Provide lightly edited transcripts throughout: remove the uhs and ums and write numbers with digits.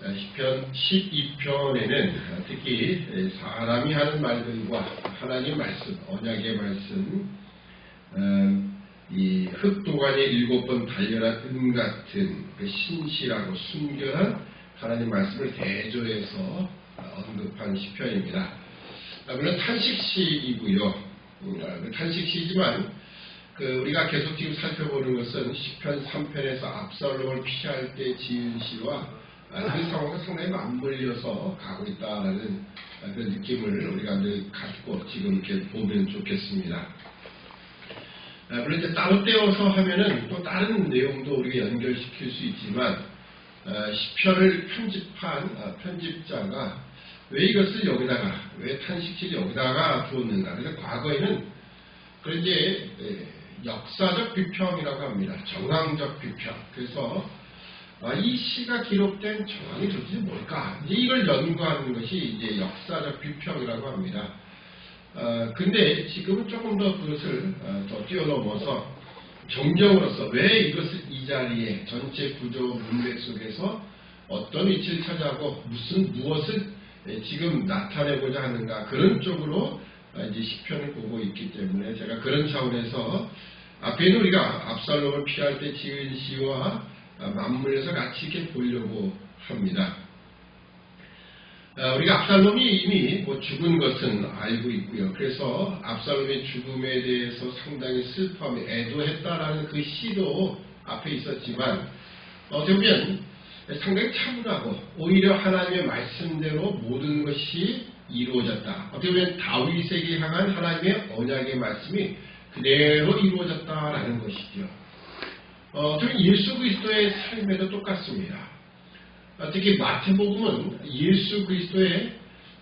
시편 12편에는 특히 사람이 하는 말들과 하나님 말씀, 언약의 말씀, 이 흑도간의 7번 달려난 같은 그 신실하고 순결한 하나님 말씀을 대조해서 언급한 시편입니다. 물론 탄식시이고요. 탄식시이지만 우리가 계속 지금 살펴보는 것은 시편 3편에서 압살롬을 피할 때 지은 시와 그 상황과 상당히 맞물려서 가고 있다라는 그 느낌을 우리가 늘 갖고 지금 이렇게 보면 좋겠습니다. 물론 이제 따로 떼어서 하면은 또 다른 내용도 우리가 연결시킬 수 있지만 시편을 편집한 편집자가 왜 이것을 여기다가, 왜 탄식시를 여기다가 두었는가? 그래서 과거에는 그런 이제 역사적 비평이라고 합니다. 정황적 비평. 그래서 이 시가 기록된 정황이 도대체 뭘까? 이제 이걸 연구하는 것이 이제 역사적 비평이라고 합니다. 근데 지금은 조금 더 그것을 더 뛰어넘어서 정정으로서 왜 이것을 이 자리에 전체 구조 문맥 속에서 어떤 위치를 차지하고 무엇을 지금 나타내고자 하는가, 그런 쪽으로 이제 시편을 보고 있기 때문에 제가 그런 차원에서 앞에는 우리가 압살롬을 피할 때 지은 시와 맞물려서 같이 이렇게 보려고 합니다. 우리가 압살롬이 이미 죽은 것은 알고 있고요. 그래서 압살롬의 죽음에 대해서 상당히 슬퍼하며 애도했다라는 그 시도 앞에 있었지만 어떻게 보면 상당히 차분하고 오히려 하나님의 말씀대로 모든 것이 이루어졌다. 어떻게 보면 다윗에게 향한 하나님의 언약의 말씀이 그대로 이루어졌다라는 것이죠. 특히 예수 그리스도의 삶에도 똑같습니다. 특히 마태복음은 예수 그리스도의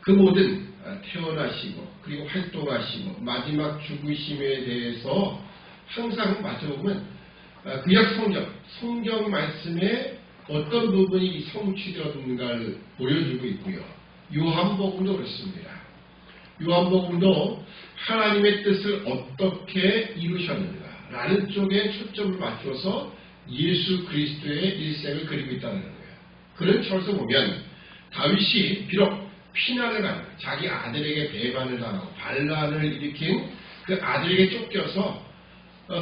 그 모든 태어나시고 그리고 활동하시고 마지막 죽으심에 대해서 항상 마태복음은 구약 성경 말씀에 어떤 부분이 성취되었는가를 보여주고 있고요. 요한복음도 그렇습니다. 요한복음도 하나님의 뜻을 어떻게 이루셨는가 라는 쪽에 초점을 맞춰서 예수 그리스도의 일생을 그리고 있다는 거예요. 그런 차원에서 보면 다윗이 비록 피난을 가는, 자기 아들에게 배반을 당하고 반란을 일으킨 그 아들에게 쫓겨서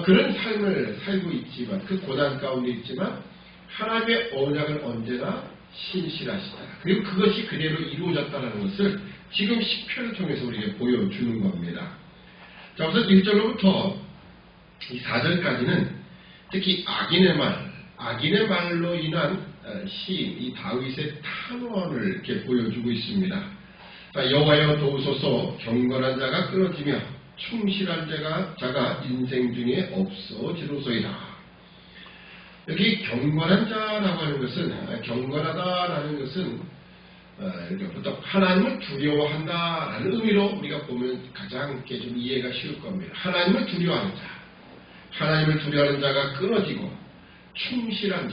그런 삶을 살고 있지만, 그 고난 가운데 있지만 하나님의 언약을 언제나 신실하시다. 그리고 그것이 그대로 이루어졌다는 것을 지금 시편을 통해서 우리에게 보여주는 겁니다. 자, 우선 1절로부터 이 4절까지는 특히 악인의 말로 인한 시인, 이 다윗의 탄원을 이렇게 보여주고 있습니다. 여호와여 도우소서, 경건한 자가 끊어지며 충실한 자가 인생 중에 없어지로소이다. 여기 경건한 자라고 하는 것은, 경건하다라는 것은 보통 하나님을 두려워한다라는 의미로 우리가 보면 가장 좀 이해가 쉬울 겁니다. 하나님을 두려워하는 자, 하나님을 두려워하는 자가 끊어지고 충실한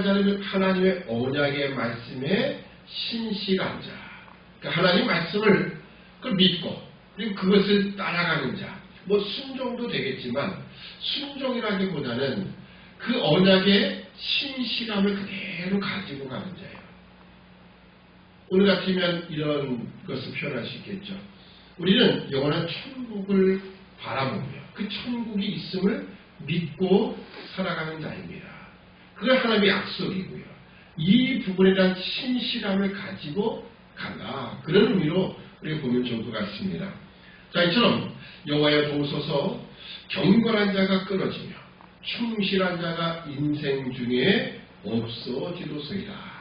자는 하나님의 언약의 말씀에 신실한 자, 그러니까 하나님 말씀을 믿고 그리고 그것을 따라가는 자, 순종도 되겠지만 순종이라기보다는 그 언약의 신실함을 그대로 가지고 가는 자예요. 오늘 같으면 이런 것을 표현할 수 있겠죠. 우리는 영원한 천국을 바라보며 그 천국이 있음을 믿고 살아가는 자입니다. 그게 하나님의 약속이고요. 이 부분에 대한 신실함을 가지고 간다. 그런 의미로 우리가 보면 좋을 것 같습니다. 자, 이처럼 여호와여 도우소서, 경건한 자가 끊어지며 충실한 자가 인생 중에 없어지로소이다.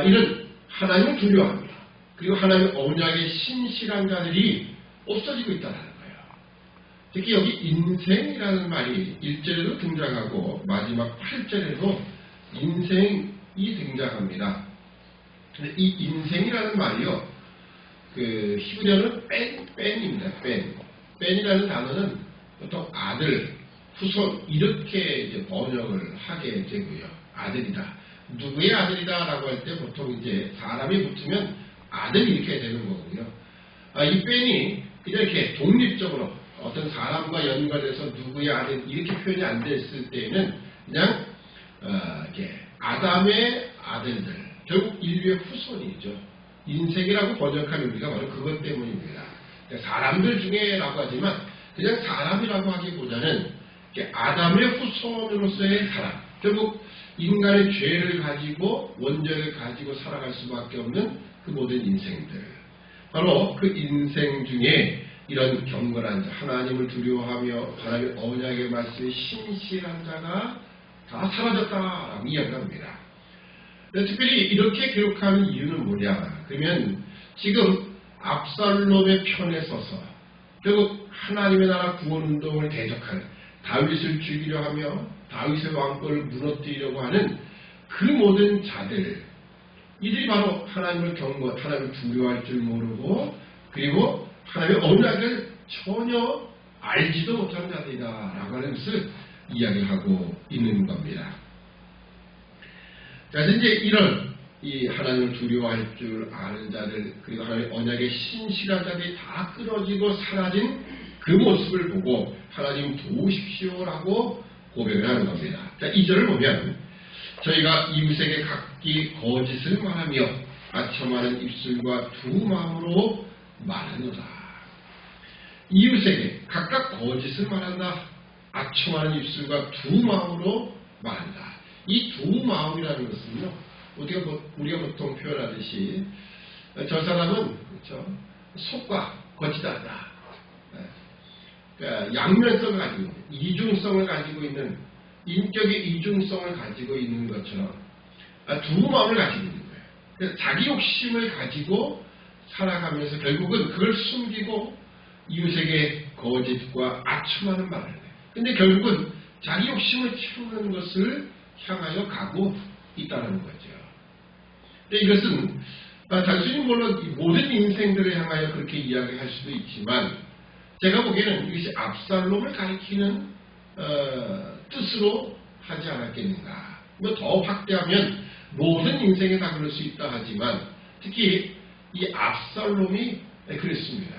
이런 하나님을 두려워하며 그리고 하나님의 언약에 신실한 자들이 없어지고 있다는 거예요. 특히 여기 인생이라는 말이 1절에도 등장하고 마지막 8절에도 인생이 등장합니다. 근데 이 인생이라는 말이요, 히브리어는 뺀입니다. 뺀이라는 단어는 보통 아들, 후손 이렇게 이제 번역을 하게 되고요. 아들이다. 누구의 아들이다라고 할 때 보통 이제 사람이 붙으면 아들이 이렇게 되는 거거든요. 이 뺀이 그냥 이렇게 독립적으로 어떤 사람과 연관해서 누구의 아들 이렇게 표현이 안 됐을 때에는 그냥 이렇게 아담의 아들들, 결국 인류의 후손이죠. 인생이라고 번역한 의미가 바로 그것 때문입니다. 사람들 중에라고 하지만 그냥 사람이라고 하기보다는 아담의 후손으로서의 사람, 결국 인간의 죄를 가지고 원죄를 가지고 살아갈 수밖에 없는 그 모든 인생들, 바로 그 인생 중에 이런 경건한 자, 하나님을 두려워하며 하나님의 언약의 말씀에 신실한 자가 다 사라졌다라고 이야기합니다. 특별히 이렇게 기록하는 이유는 뭐냐? 그러면 지금 압살롬의 편에 서서 결국 하나님의 나라 구원운동을 대적하는, 다윗을 죽이려 하며 다윗의 왕권을 무너뜨리려고 하는 그 모든 자들, 이들이 바로 하나님을 하나님을 두려워할 줄 모르고 그리고 하나님의 언약을 전혀 알지도 못하는 자들이다라고 하는 것을 이야기하고 있는 겁니다. 그래서 이제 이런 이 하나님을 두려워할 줄 아는 자들, 그리고 하나님의 언약에 신실한 자들이 다 끊어지고 사라진 그 모습을 보고 하나님 도우십시오라고 고백을 하는 겁니다. 자, 2절을 보면 저희가 이웃에게 각기 거짓을 말하며 아첨하는 입술과 두 마음으로 말하노라. 이웃에게 각각 거짓을 말한다. 아첨하는 입술과 두 마음으로 말한다. 이 두 마음이라는 것은요, 우리가 보통 표현하듯이 저 사람은 그렇죠, 속과 겉이 다르다. 그러니까 양면성을 가지고 있는, 이중성을 가지고 있는, 인격의 이중성을 가지고 있는 것처럼 두 마음을 가지고 있는 거예요. 그래서 자기 욕심을 가지고 살아가면서 결국은 그걸 숨기고 이웃에게 거짓과 아첨하는 말을 해요. 근데 결국은 자기 욕심을 채우는 것을 향하여 가고 있다는 거죠. 근데 이것은 단순히 물론 모든 인생들을 향하여 그렇게 이야기할 수도 있지만 제가 보기에는 이것이 압살롬을 가리키는 뜻으로 하지 않았겠는가. 더 확대하면 모든 인생에 다 그럴 수 있다 하지만 특히 이 압살롬이 그랬습니다.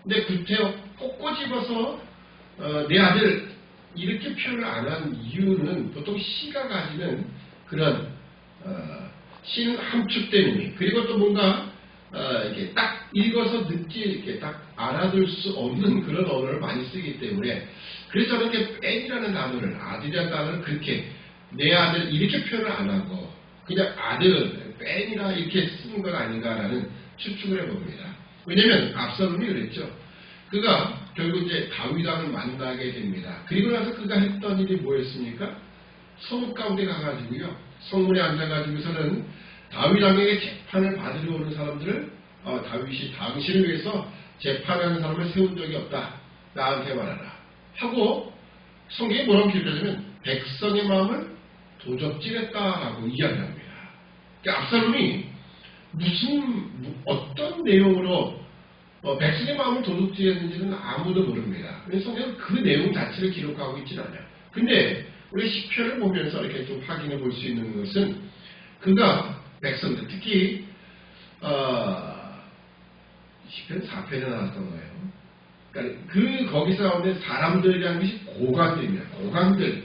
근데 구태여 꼭 꼬집어서 내 아들 이렇게 표현을 안 한 이유는 보통 시가 가지는 그런 신 함축된 의미, 그리고 또 뭔가 이렇게 딱 읽어서 듣지 이렇게 딱 알아들 수 없는 그런 언어를 많이 쓰기 때문에, 그래서 저렇게 뺀이라는 단어를, 아들이라는 단어를 그렇게 내 아들 이렇게 표현을 안 하고 그냥 아들 뺀이라 이렇게 쓰는 건 아닌가라는 추측을 해봅니다. 왜냐하면 압살롬이 그랬죠. 그가 결국 이제 다윗왕을 만나게 됩니다. 그리고 나서 그가 했던 일이 뭐였습니까? 성읍 가운데 가가지고요, 성문에 앉아가지고서는 다윗왕에게 재판을 받으러 오는 사람들을 다윗이 당신을 위해서 재판하는 사람을 세운 적이 없다. 나한테 말하라. 하고 성경에 뭐라고 기록하냐면 백성의 마음을 도적질했다라고 이야기합니다. 그러니까 압살롬이 어떤 내용으로 백성의 마음을 도둑질했는지는 아무도 모릅니다. 성경은 그 내용 자체를 기록하고 있지는 않아요. 근데 우리 시편을 보면서 이렇게 좀 확인해 볼 수 있는 것은 그가 백성들, 특히 시편 4편에 나왔던 거예요. 그러니까 거기서 나오는 사람들이라는 것이 고관들입니다. 고관들,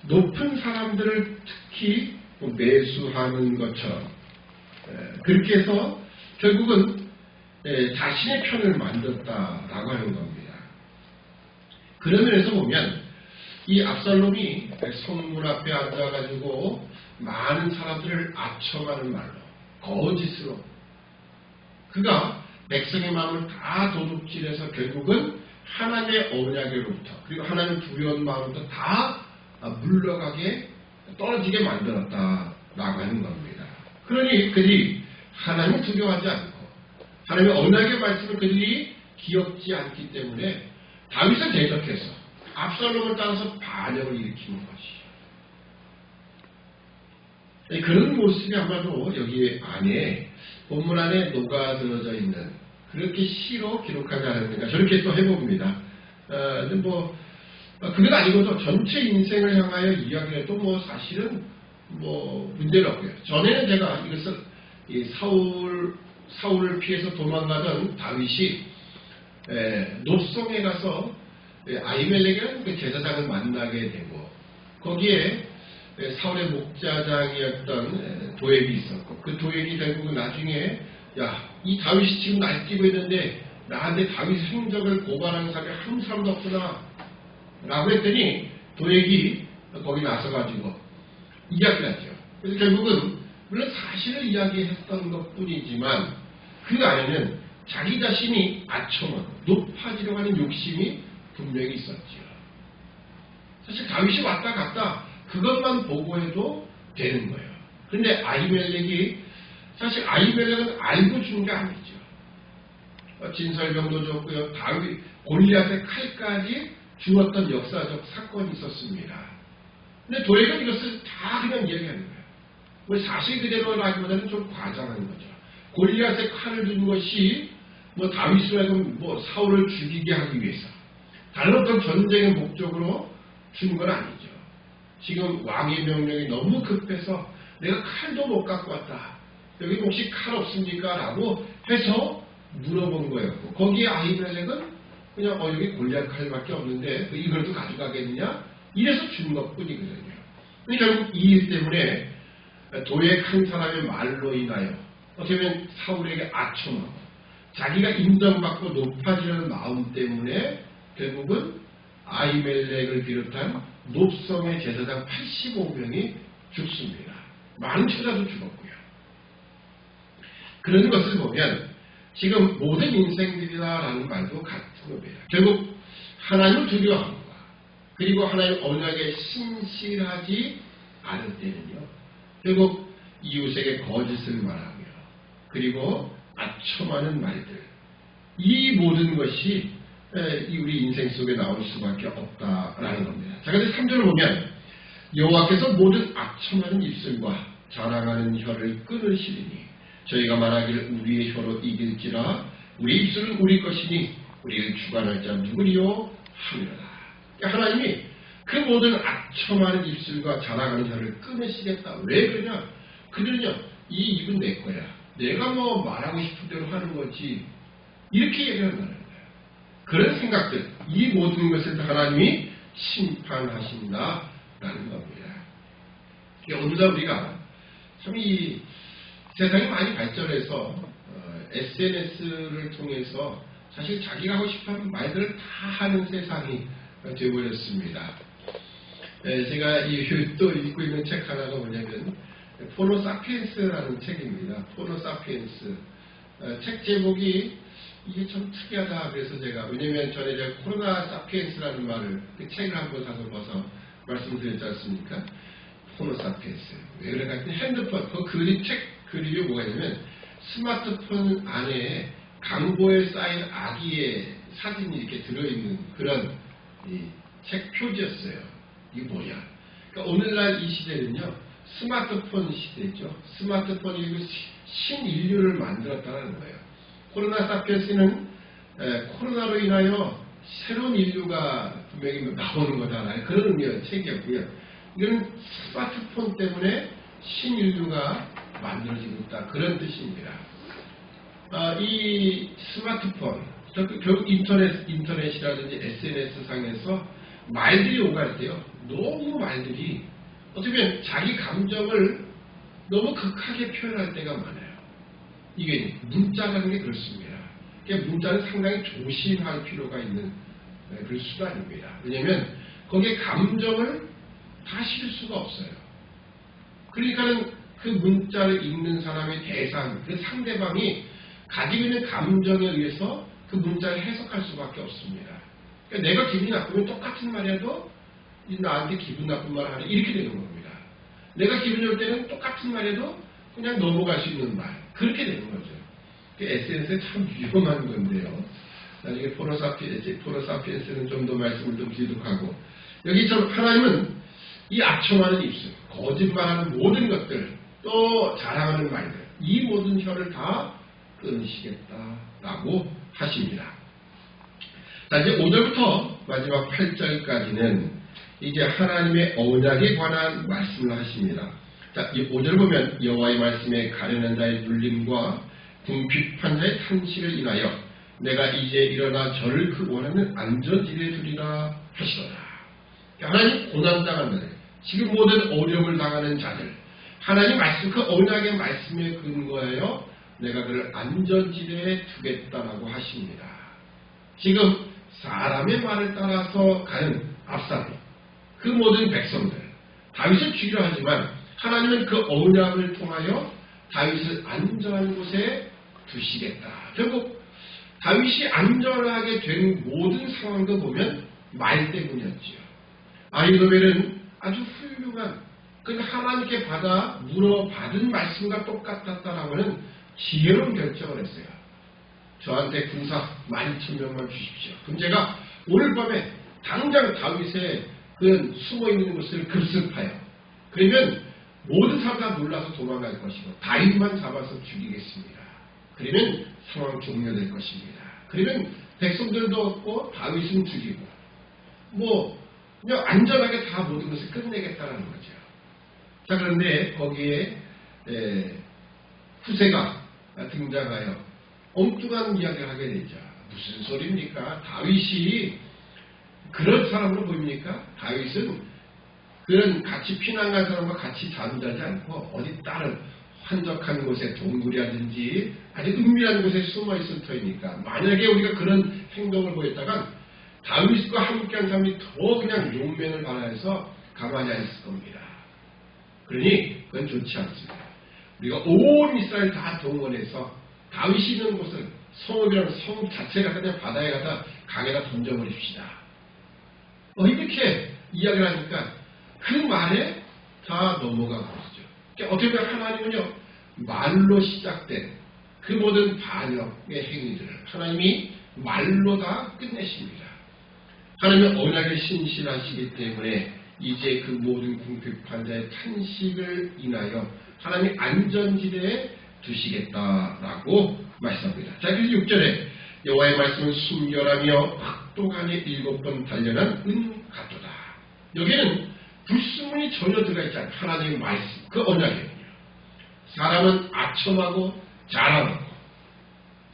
높은 사람들을 특히 매수하는 것처럼 그렇게 해서 결국은 자신의 편을 만들었다라고 하는 겁니다. 그런 면에서 보면 이 압살롬이 성문 앞에 앉아가지고 많은 사람들을 아첨하는 말로, 거짓으로 그가 백성의 마음을 다 도둑질해서 결국은 하나님의 언약으로부터 그리고 하나님을 두려운 마음부터 다 물러가게 떨어지게 만들었다라고 하는 겁니다. 그러니 그들이 하나님을 두려워하지 않고 하나님의 언약의 말씀을 그들이 기억지 않기 때문에 다윗을 대적해서 압살롬을 따라서 반역을 일으키는 것이죠. 그런 모습이 아마도 여기 안에 본문 안에 녹아들어져 있는, 그렇게 시로 기록하지 않았는가 저렇게 또 해봅니다. 근데 그건 아니고도 전체 인생을 향하여 이야기해도 사실은 문제는 없고요. 전에는 제가 이것을 사울을 피해서 도망가던 다윗이 노성에 가서 아히멜렉이라는 그 제사장을 만나게 되고 거기에 사울의 목자장이었던 도액이 있었고, 그 도액이 결국 나중에 이 다윗이 지금 날뛰고 있는데 나한테 다윗 행적을 고발하는 사람이 한 사람도 없구나 라고 했더니 도액이 거기 나서가지고 이야기를 하죠. 그래서 결국은 물론 사실을 이야기했던 것 뿐이지만 그 안에는 자기 자신이 아첨하고 높아지려고 하는 욕심이 분명히 있었지요. 사실 다윗이 왔다 갔다 그것만 보고해도 되는 거예요. 그런데 아히멜렉이 사실 아히멜렉은 알고 준 게 아니죠. 진설병도 줬고요. 다윗 골리앗의 칼까지 주었던 역사적 사건이 있었습니다. 근데 도액은 이것을 다 그냥 이야기하는 거예요. 뭐 사실 그대로라기보다는 좀 과장한 거죠. 골리앗의 칼을 준 것이 뭐 다윗을 하여금 뭐 사울을 죽이게 하기 위해서 다른 어떤 전쟁의 목적으로 준 건 아니죠. 지금 왕의 명령이 너무 급해서 내가 칼도 못 갖고 왔다. 여기 혹시 칼 없습니까? 라고 해서 물어본 거였고, 거기에 아히멜렉은 그냥 여기 골리앗 칼밖에 없는데 이걸도 가져가겠느냐? 이래서 준 것뿐이거든요. 결국 이 일 때문에 도액 한 사람의 말로 인하여 어떻게 보면 사울에게 아첨하고 자기가 인정받고 높아지려는 마음 때문에 결국은 아히멜렉을 비롯한 높성의 제사장 85명이 죽습니다. 많은 처자도 죽었고요. 그런 것을 보면 지금 모든 인생들이라는 말도 같은 겁니다. 결국 하나님을 두려워함과 그리고 하나님 언약에 신실하지 않을 때는요, 결국 이웃에게 거짓을 말하며 그리고 아첨하는 말들, 이 모든 것이 우리 인생 속에 나올 수밖에 없다라는 겁니다. 자, 그런데 3절을 보면 여호와께서 모든 아첨하는 입술과 자랑하는 혀를 끊으시리니 저희가 말하기를 우리의 혀로 이길지라 우리 입술은 우리 것이니 우리를 주관할 자 누구리요 하리로다. 하나님이 그 모든 아첨하는 입술과 자랑하는 혀를 끊으시겠다. 왜 그러냐? 그들은요, 이 입은 내 거야. 내가 뭐 말하고 싶은 대로 하는 거지. 이렇게 얘기한다는 거예요. 그런 생각들, 이 모든 것을 하나님이 심판하신다라는 겁니다. 오늘날 우리가 참 이 세상이 많이 발전해서 SNS를 통해서 사실 자기가 하고 싶은 말들을 다 하는 세상이 되어버렸습니다. 제가 또 읽고 있는 책 하나가 뭐냐면 포노사피엔스라는 책입니다. 포노사피엔스. 책 제목이 이게 참 특이하다. 그래서 제가 왜냐면 전에 제가 코로나 사피엔스라는 말을 그 책을 한번 사서 봐서 말씀드렸지 않습니까? 포노사피엔스. 왜 그래가 핸드폰 그 책 그림이 뭐가 있냐면 스마트폰 안에 강보에 쌓인 아기의 사진이 이렇게 들어있는 그런 책 표지였어요. 이게 뭐냐? 그러니까 오늘날 이 시대는요, 스마트폰 시대죠. 스마트폰이 신인류를 만들었다는 거예요. 코로나 사피엔스는 코로나로 인하여 새로운 인류가 분명히 나오는 거다라는 그런 의미의 책이었고요. 이건 스마트폰 때문에 신인류가 만들어지고 있다. 그런 뜻입니다. 이 스마트폰, 결국 인터넷이라든지 SNS 상에서 말들이 오갈 때요, 너무 말들이 어떻게 보면 자기 감정을 너무 극하게 표현할 때가 많아요. 이게 문자라는 게 그렇습니다. 그러니까 문자는 상당히 조심할 필요가 있는 그런 수단입니다. 왜냐하면 거기에 감정을 다 실을 수가 없어요. 그러니까는 그 문자를 읽는 사람의 대상, 그 상대방이 가지고 있는 감정에 의해서 그 문자를 해석할 수밖에 없습니다. 그러니까 내가 기분이 나쁘면 똑같은 말이라도 나한테 기분 나쁜 말을 하래 이렇게 되는 겁니다. 내가 기분 좋을 때는 똑같은 말에도 그냥 넘어갈 수 있는 말, 그렇게 되는 거죠. SNS는 참 위험한 건데요. 나중에 포노사피엔스는 좀 더 말씀을 좀 드리도록 하고, 여기 참 하나님은 이 아첨하는 입술, 거짓말하는 모든 것들, 또 자랑하는 말들, 이 모든 혀를 다 끊으시겠다라고 하십니다. 자, 이제 5절부터 마지막 8절까지는 이제 하나님의 언약에 관한 말씀을 하십니다. 자, 이 5절을 보면 여호와의 말씀에 가려는 자의 눌림과 궁핍한 자의 탄식을 인하여 내가 이제 일어나 저를 그 원하는 안전지대에 두리라 하시더라. 하나님 고난당한 날, 지금 모든 어려움을 당하는 자들, 하나님 말씀, 그 언약의 말씀에 근거하여 내가 그를 안전지대에 두겠다라고 하십니다. 지금 사람의 말을 따라서 가는 압살롬, 그 모든 백성들, 다윗을 죽이려 하지만 하나님은 그 언약을 통하여 다윗을 안전한 곳에 두시겠다. 결국 다윗이 안전하게 된 모든 상황도 보면 말 때문이었지요. 아히도벨은 아주 훌륭한, 그 하나님께 받아 물어받은 말씀과 똑같았다라고 하는 지혜로운 결정을 했어요. 저한테 군사 12,000명만 주십시오. 그럼 제가 오늘 밤에 당장 다윗의 그 숨어있는 곳을 급습하여, 그러면 모든 사람 다 놀라서 도망갈 것이고 다윗만 잡아서 죽이겠습니다. 그러면 상황 종료될 것입니다. 그러면 백성들도 없고 다윗은 죽이고 그냥 안전하게 다 모든 것을 끝내겠다는 거죠. 자, 그런데 거기에 후세가 등장하여 엉뚱한 이야기를 하게 되죠. 무슨 소리입니까? 다윗이 그런 사람으로 보입니까? 다윗은 그런 같이 피난간 사람과 같이 잠자지 않고 어디 다른 한적한 곳에 동굴이라든지 아주 은밀한 곳에 숨어있을 터이니까, 만약에 우리가 그런 행동을 보였다간 다윗과 함께한 사람이 더 그냥 용맹을 발휘해서 가만히 안 있을 겁니다. 그러니 그건 좋지 않습니다. 우리가 온 이스라엘 다 동원해서 다윗이 있는 곳을, 성읍이라는 성읍 자체가 그냥 바다에 가다 강에다 던져버립시다. 이렇게 이야기를 하니까 그 말에 다 넘어가고 있죠. 그러니까 어떻게 보면 하나님은요, 말로 시작된 그 모든 반역의 행위들을 하나님이 말로 다 끝내십니다. 하나님은 언약에 신실하시기 때문에 이제 그 모든 궁핍한 자의 탄식을 인하여 하나님이 안전지대에 두시겠다라고 말씀합니다. 자, 그래서 6절에 여호와의 말씀은 순결하며 박도간에 7번 단련한 은 같도다. 여기는 불순물이 전혀 들어가 있지 않아요. 하나님의 말씀, 그 언약이에요. 사람은 아첨하고 자랑하고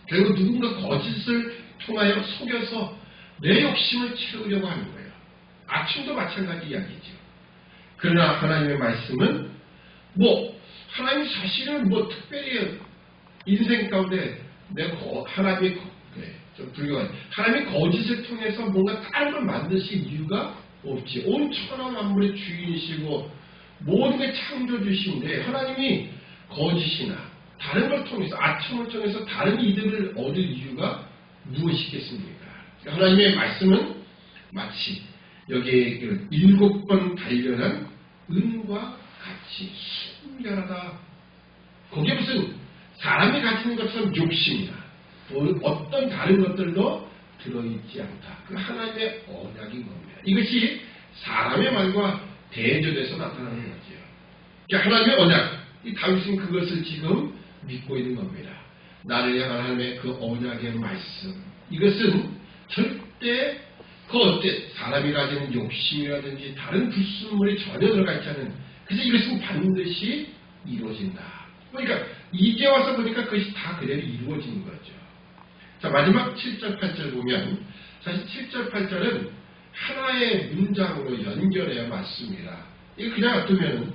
결국 누군가 거짓을 통하여 속여서 내 욕심을 채우려고 하는 거예요. 아첨도 마찬가지 이야기죠. 그러나 하나님의 말씀은 하나님 사실은 특별히 인생 가운데 내가 하나님의 하나님의 거짓을 통해서 뭔가 다른 걸 만드실 이유가 없지. 온 천하 만물의 주인이시고 모든 게 창조주신데 하나님이 거짓이나 다른 걸 통해서, 아첨을 통해서 다른 이득을 얻을 이유가 무엇이겠습니까? 하나님의 말씀은 마치 여기에 7번 단련한 은과 같이 순결하다. 거기에 무슨 사람이 가지는 것처럼 욕심이나 어떤 다른 것들도 들어있지 않다. 그 하나님의 언약인 겁니다. 이것이 사람의 말과 대조돼서 나타나는 거죠. 그러니까 하나님의 언약, 이 다윗은 그것을 지금 믿고 있는 겁니다. 나를 향한 하나님의 그 언약의 말씀, 이것은 절대 사람이 가지는 욕심이라든지 다른 불순물이 전혀 들어가 있지 않은, 그래서 이것은 반드시 이루어진다. 그러니까 이제 와서 보니까 그것이 다 그대로 이루어지는 거죠. 자, 마지막 7절 8절 보면 사실 7절 8절은 하나의 문장으로 연결해야 맞습니다. 이거 그냥 놔두면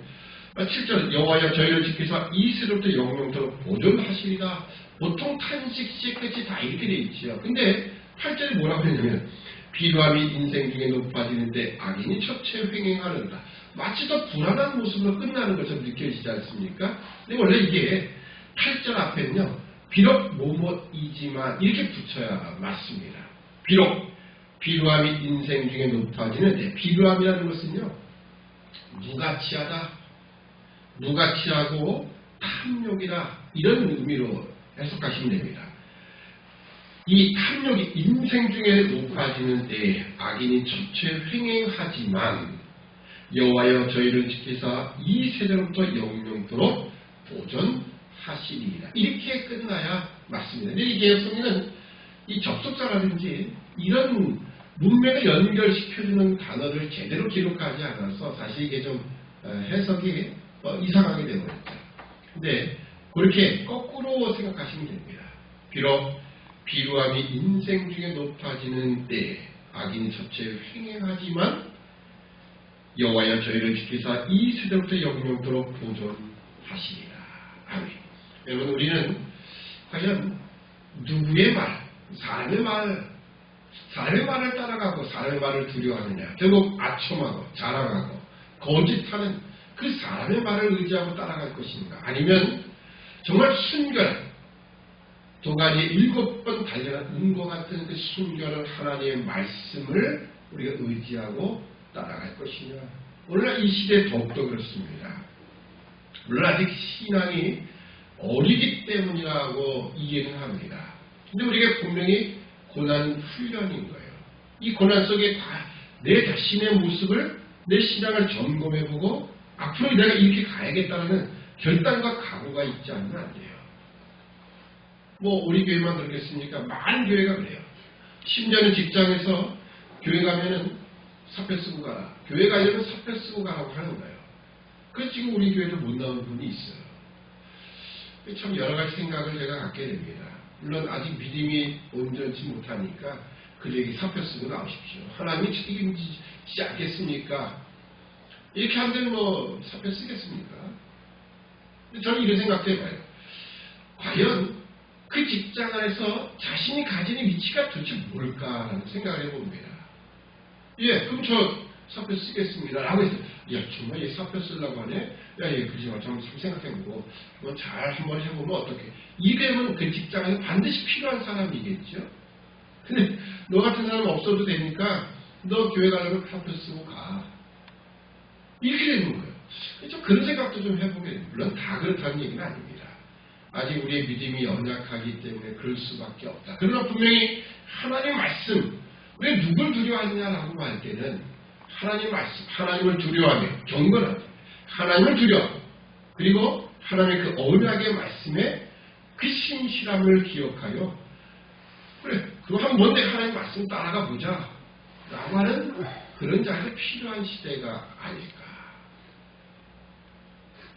7절 여호와여 저희를 지켜서 이스로부터 영영토록 보존하시리다. 보통 탄식시 끝이 다 이렇게 돼 있지요. 근데 8절이 뭐라고 했냐면 비루함이 인생 중에 높아지는데 악인이 첫째 횡행하는다. 마치 더 불안한 모습으로 끝나는 것처럼 느껴지지 않습니까? 근데 원래 이게 8절 앞에는요, 비록 뭐뭐이지만 이렇게 붙여야 맞습니다. 비록 비루함이 인생 중에 높아지는데, 비루함이라는 것은요, 무가치하다, 무가치하고 탐욕이다, 이런 의미로 해석하시면 됩니다. 이 탐욕이 인생 중에 높아지는데 악인이 첫째 횡행하지만 여호와여 저희를 지키사 이 세대로부터 영영토록 보존하시리이다. 이렇게 끝나야 맞습니다. 근데 이게 성경은 이 접속사라든지 이런 문맥을 연결시켜주는 단어를 제대로 기록하지 않아서 사실 이게 좀 해석이 이상하게 되어버렸죠. 근데 그렇게 거꾸로 생각하시면 됩니다. 비록 비루함이 인생 중에 높아지는 때 악인이 첫째 횡행하지만 여호와여 저희를 지키사 이 세대부터 영영토록 보존하시리라. 아멘. 여러분, 우리는 과연 누구의 말, 사람의 말을 따라가고 사람의 말을 두려워하느냐, 결국 아첨하고 자랑하고 거짓하는 그 사람의 말을 의지하고 따라갈 것인가, 아니면 정말 순결한 동아리에 7번 달려난 은과 같은 그 순결한 하나님의 말씀을 우리가 의지하고 따라갈 것이냐. 오늘날 이 시대에 더욱더 그렇습니다. 물론 아직 신앙이 어리기 때문이라고 이해는 합니다. 근데 우리가 분명히 고난 훈련인 거예요. 이 고난 속에 내 자신의 모습을, 내 신앙을 점검해보고 앞으로 내가 이렇게 가야겠다는 결단과 각오가 있지 않으면 안 돼요. 뭐 우리 교회만 그렇겠습니까? 많은 교회가 그래요. 심지어는 직장에서 교회 가면은 사표 쓰고 가라. 교회 가려면 사표 쓰고 가라고 하는 거예요. 그래서 지금 우리 교회도 못 나오는 분이 있어요. 참 여러 가지 생각을 제가 갖게 됩니다. 물론 아직 믿음이 온전치 못하니까 그에게 사표 쓰고 나오십시오. 하나님이 책임지지 않겠습니까? 이렇게 하면 뭐 사표 쓰겠습니까? 저는 이런 생각해봐요. 과연 그 직장 안에서 자신이 가지는 위치가 도대체 뭘까라는 생각을 해봅니다. 예, 그럼 저 사표 쓰겠습니다. 라고 해서, 야, 정말 얘 사표 쓰려고 하네? 야, 얘 그러지 마. 좀 생각해보고, 뭐 잘 한번 해보면 어떡해. 이게면 그 직장에서 반드시 필요한 사람이겠죠? 근데 너 같은 사람 없어도 되니까, 너 교회 가려면 사표 쓰고 가. 이렇게 되는 거예요. 좀 그런 생각도 좀 해보게 돼요. 물론 다 그렇다는 얘기는 아닙니다. 아직 우리의 믿음이 연약하기 때문에 그럴 수밖에 없다. 그러나 분명히 하나님의 말씀, 왜 누굴 두려워하느냐라고 할 때는 하나님의 말씀, 하나님을 두려워하며 경건하며 하나님을 두려워하고 그리고 하나님의 그 언약의 말씀에 그 신실함을 기억하여 그래, 그거 하면 뭔데 하나님의 말씀 따라가 보자 라고 하는 그런 자가 필요한 시대가 아닐까.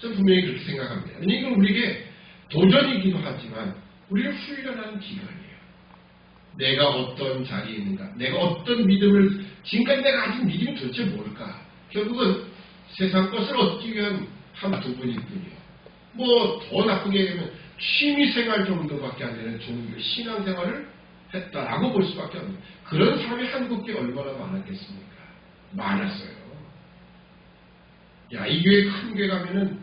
저는 분명히 그렇게 생각합니다. 이건 우리에게 도전이기도 하지만 우리를 훈련하는 기간이에요. 내가 어떤 자리에 있는가, 내가 어떤 믿음을, 지금까지 내가 가진 믿음이 도대체 뭘까. 결국은 세상 것을 얻기 위한 한두 분일 뿐이에요. 뭐 더 나쁘게 얘기하면 취미생활 정도밖에 안 되는 종교 신앙생활을 했다라고 볼 수밖에 없는, 그런 사람이 한국에 얼마나 많았겠습니까? 많았어요. 야, 이 교회 큰 교회 가면은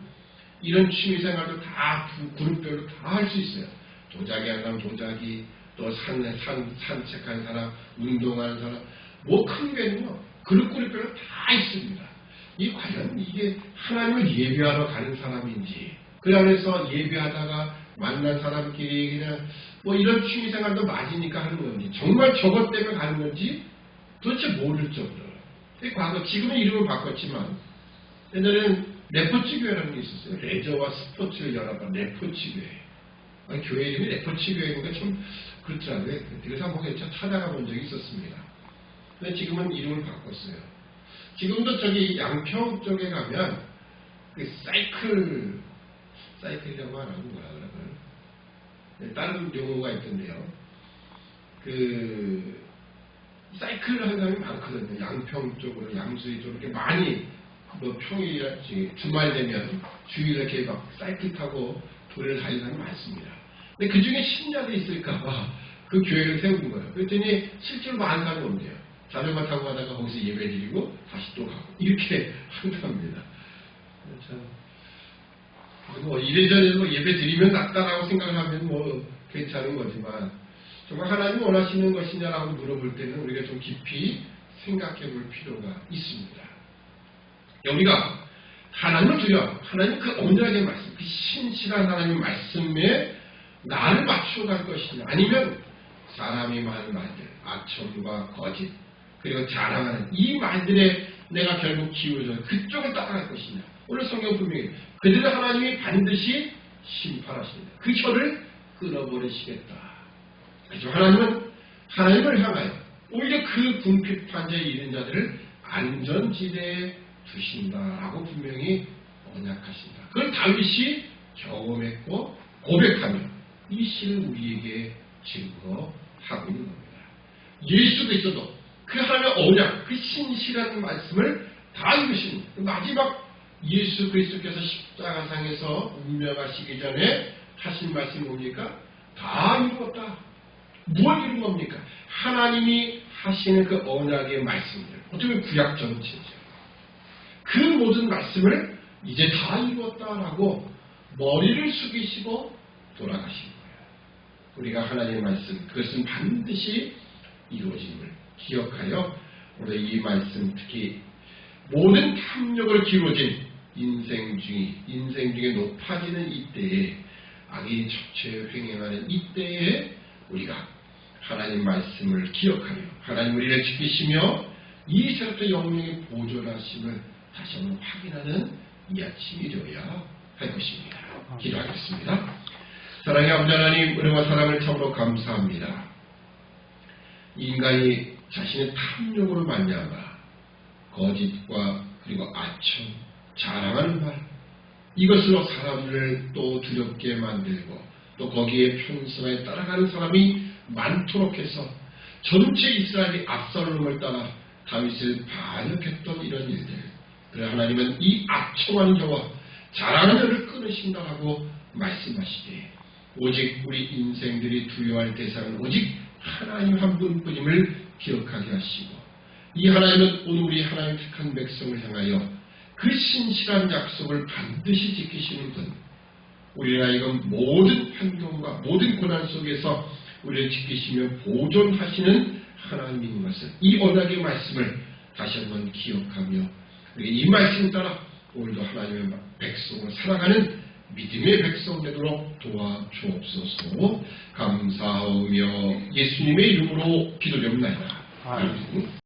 이런 취미생활도 다 그룹별로 다 할 수 있어요. 도자기 하는 사람 도자기, 또 산책하는 사람, 운동하는 사람, 뭐 큰 교회는요 그룹별로 다 있습니다. 이 과연 이게 하나님을 예배하러 가는 사람인지, 그 안에서 예배하다가 만난 사람끼리 그냥 뭐 이런 취미생활도 맞으니까 하는 건지, 정말 저것 때문에 가는 건지 도대체 모를 정도로. 과거 지금은 이름을 바꿨지만 옛날에는 레포츠 교회라는 게 있었어요. 레저와 스포츠를 연합한 레포츠 교회. 아니, 교회 이름이 레포츠 교회니까 좀 그렇더라고요. 그래서 한번 찾아가 본 적이 있었습니다. 근데 지금은 이름을 바꿨어요. 지금도 저기 양평 쪽에 가면 그 사이클이라고 하라고 뭐라 그러나 다른 용어가 있던데요. 그 사이클을 하는 사람이 많거든요. 양평 쪽으로, 양수리 쪽으로 이렇게 많이 뭐 평일 주말 되면 주일 이렇게 막 사이클 타고 도로를 다니는 사람이 많습니다. 근데 그 중에 신자들이 있을까봐 그 교회를 세운 거예요. 그랬더니 실제로 많은 사람이 온대요. 자전거 타고 가다가 거기서 예배 드리고 다시 또 가고 이렇게 한답니다. 참, 뭐 이래저래 뭐 예배 드리면 낫다라고 생각을 하면 뭐 괜찮은 거지만, 정말 하나님 원하시는 것이냐라고 물어볼 때는 우리가 좀 깊이 생각해 볼 필요가 있습니다. 우리가 하나님을 두려워, 하나님 그 언약의 말씀, 그 신실한 하나님의 말씀에 나를 맞춰갈 것이냐, 아니면 사람이 많은 말들, 아첨과 거짓, 그리고 자랑하는 이 말들에 내가 결국 기울어져 그쪽을 따라갈 것이냐. 오늘 성경 분명히 그들은 하나님이 반드시 심판하십니다. 그 혀를 끊어버리시겠다. 그래서 하나님은 하나님을 향하여 오히려 그 궁핍한 자에 이른 자들을 안전지대에 두신다라고 분명히 언약하신다. 그걸 다윗이 경험했고 고백하며 이 시를 우리에게 증거하고 있는 겁니다. 예수 그리스도도 그 하나님의 언약, 그 신실한 말씀을 다 이루신 마지막 예수 그리스도께서 십자가상에서 운명하시기 전에 하신 말씀이 뭡니까? 다 이루었다. 무엇 이룬 겁니까? 하나님이 하시는 그 언약의 말씀들, 어떻게 보면 구약 전체죠. 그 모든 말씀을 이제 다 이루었다라고 머리를 숙이시고 돌아가신 거예요. 우리가 하나님의 말씀, 그것은 반드시 이루어짐을 기억하여 오늘 이 말씀, 특히 모든 탐욕으로 기울어진 인생 중에 높아지는 이때에, 악이 첩체 횡행하는 이때에 우리가 하나님 말씀을 기억하며 하나님 우리를 지키시며 이 새롭게 영광의 보존하심을 다시 한번 확인하는 이 아침이 되어야 할 것입니다. 기도하겠습니다. 사랑의 아버지 하나님, 은혜와 사랑을 참으로 감사합니다. 인간이 자신의 탐욕으로 말미암아 거짓과 그리고 아첨, 자랑하는 말, 이것으로 사람들을 또 두렵게 만들고 또 거기에 편성에 따라가는 사람이 많도록 해서 전체 이스라엘이 압살롬을 따라 다윗을 반역했던 이런 일들, 그래 하나님은 이 아첨하는 자와 자랑하는 자를 끊으신다라고 말씀하시되 오직 우리 인생들이 두려워할 대상은 오직 하나님 한 분뿐임을 기억하게 하시고, 이 하나님은 오늘 우리 하나님 택한 백성을 향하여 그 신실한 약속을 반드시 지키시는 분, 우리를 하여금 모든 환경과 모든 고난 속에서 우리를 지키시며 보존하시는 하나님인 것을, 이 언약의 말씀을 다시 한번 기억하며 이 말씀 따라 오늘도 하나님의 백성으로 살아가는 믿음의 백성 되도록 도와주옵소서. 감사하며 예수님의 이름으로 기도드립니다. 아멘.